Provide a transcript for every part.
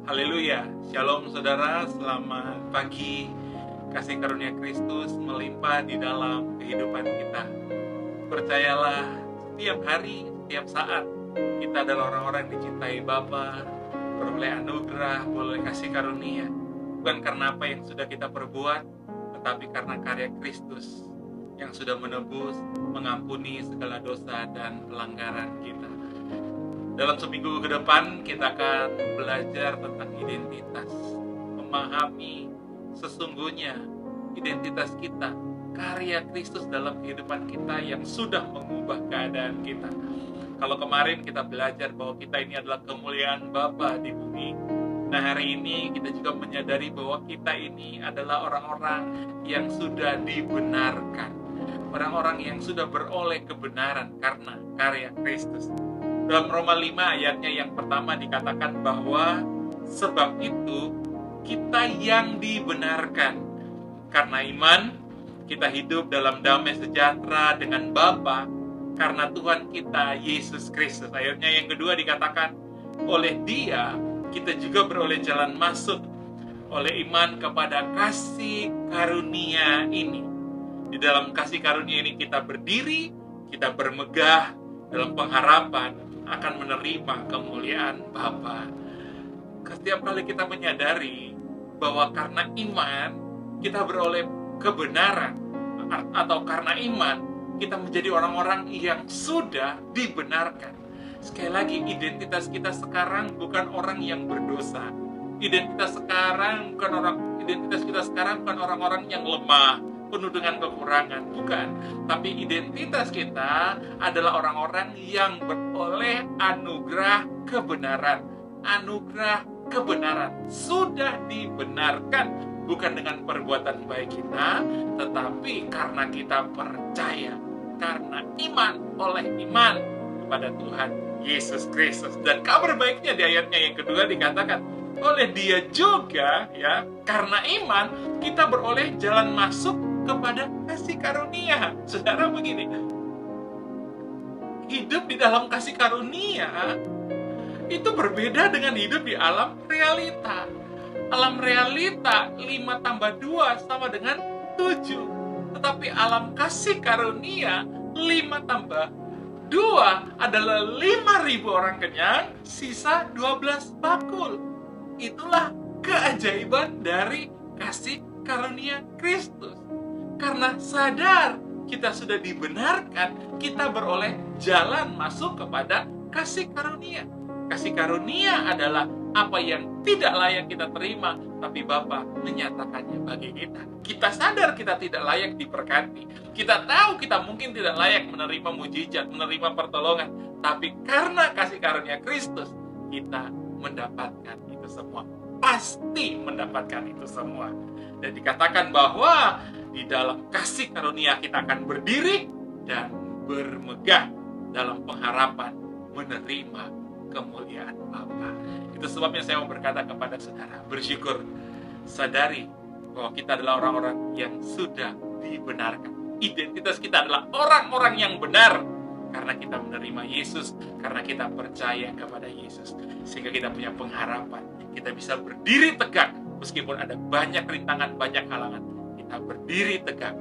Haleluya, Shalom saudara, selamat pagi. Kasih karunia Kristus melimpah di dalam kehidupan kita. Percayalah, setiap hari, setiap saat, kita adalah orang-orang yang dicintai Bapa, beroleh anugerah, beroleh kasih karunia. Bukan karena apa yang sudah kita perbuat, tetapi karena karya Kristus yang sudah menebus, mengampuni segala dosa dan pelanggaran kita. Dalam seminggu ke depan kita akan belajar tentang identitas, memahami sesungguhnya identitas kita, karya Kristus dalam kehidupan kita yang sudah mengubah keadaan kita. Kalau kemarin kita belajar bahwa kita ini adalah kemuliaan Bapa di bumi, nah hari ini kita juga menyadari bahwa kita ini adalah orang-orang yang sudah dibenarkan, orang-orang yang sudah beroleh kebenaran karena karya Kristus. Dalam Roma 5 ayatnya yang pertama dikatakan bahwa sebab itu kita yang dibenarkan karena iman, kita hidup dalam damai sejahtera dengan Bapa karena Tuhan kita Yesus Kristus. Ayatnya yang kedua dikatakan oleh Dia kita juga beroleh jalan masuk oleh iman kepada kasih karunia ini. Di dalam kasih karunia ini kita berdiri, kita bermegah dalam pengharapan akan menerima kemuliaan Bapa. Setiap kali kita menyadari bahwa karena iman kita beroleh kebenaran, atau karena iman kita menjadi orang-orang yang sudah dibenarkan. Sekali lagi, identitas kita sekarang bukan orang yang berdosa. Identitas kita sekarang bukan orang-orang yang lemah, penuh dengan kekurangan, bukan. Tapi identitas kita adalah orang-orang yang beroleh anugerah kebenaran. Anugerah kebenaran sudah dibenarkan, bukan dengan perbuatan baik kita, tetapi karena kita percaya, karena iman, oleh iman kepada Tuhan Yesus Kristus. Dan kabar baiknya di ayatnya yang kedua dikatakan oleh Dia juga, ya, karena iman kita beroleh jalan masuk kepada kasih karunia. Saudara, begini, hidup di dalam kasih karunia itu berbeda dengan hidup di alam realita. Alam realita 5 tambah 2 sama dengan 7. Tetapi alam kasih karunia 5 tambah 2 adalah 5.000 orang kenyang, sisa 12 bakul. Itulah keajaiban dari kasih karunia Kristus. Karena sadar kita sudah dibenarkan, kita beroleh jalan masuk kepada kasih karunia. Kasih karunia adalah apa yang tidak layak kita terima, tapi Bapa menyatakannya bagi kita. Kita sadar kita tidak layak diberkati. Kita tahu kita mungkin tidak layak menerima mujizat, menerima pertolongan. Tapi karena kasih karunia Kristus, kita mendapatkan itu semua. Pasti mendapatkan itu semua. Dan dikatakan bahwa di dalam kasih karunia kita akan berdiri dan bermegah dalam pengharapan menerima kemuliaan Bapa. Itu sebabnya saya mau berkata kepada saudara, bersyukur, sadari bahwa kita adalah orang-orang yang sudah dibenarkan. Identitas kita adalah orang-orang yang benar karena kita menerima Yesus, karena kita percaya kepada Yesus, sehingga kita punya pengharapan. Kita bisa berdiri tegak meskipun ada banyak rintangan, banyak halangan. Kita berdiri tegak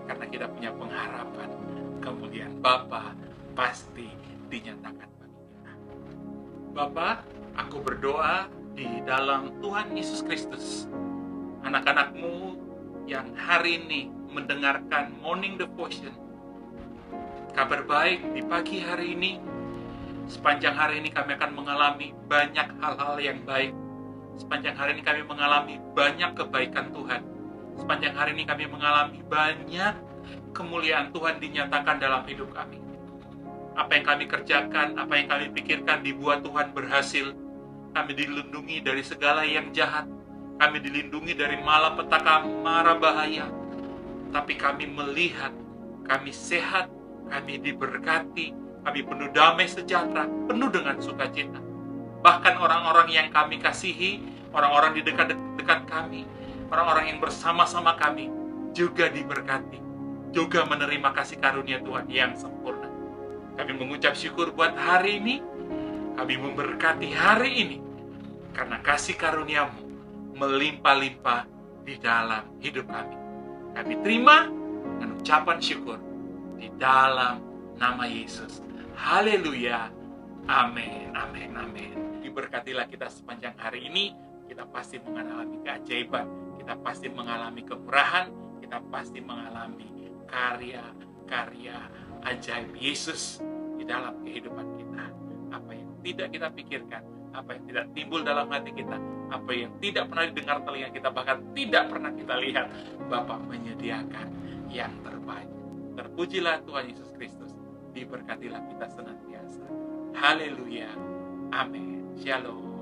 karena kita punya pengharapan kemuliaan Bapa pasti dinyatakan bagi kita. Bapa, aku berdoa di dalam Tuhan Yesus Kristus, anak-anak-Mu yang hari ini mendengarkan Morning Devotion, kabar baik di pagi hari ini. Sepanjang hari ini kami akan mengalami banyak hal-hal yang baik. Sepanjang hari ini kami mengalami banyak kebaikan Tuhan. Sepanjang hari ini kami mengalami banyak kemuliaan Tuhan dinyatakan dalam hidup kami. Apa yang kami kerjakan, apa yang kami pikirkan dibuat Tuhan berhasil. Kami dilindungi dari segala yang jahat. Kami dilindungi dari malapetaka mara bahaya. Tapi kami melihat, kami sehat, kami diberkati, kami penuh damai sejahtera, penuh dengan sukacita. Bahkan orang-orang yang kami kasihi, orang-orang di dekat kami, orang-orang yang bersama-sama kami juga diberkati, juga menerima kasih karunia Tuhan yang sempurna. Kami mengucap syukur buat hari ini. Kami memberkati hari ini karena kasih karunia-Mu melimpah-limpah di dalam hidup kami. Kami terima dengan ucapan syukur di dalam nama Yesus. Haleluya. Amin, amin, amin. Diberkatilah kita sepanjang hari ini. Kita pasti mengalami keajaiban. Kita pasti mengalami kemurahan. Kita pasti mengalami karya-karya ajaib Yesus di dalam kehidupan kita. Apa yang tidak kita pikirkan, apa yang tidak timbul dalam hati kita, apa yang tidak pernah didengar telinga kita, bahkan tidak pernah kita lihat, Bapa menyediakan yang terbaik. Terpujilah Tuhan Yesus Kristus. Diberkatilah kita senantiasa. Haleluya. Amin. Shalom.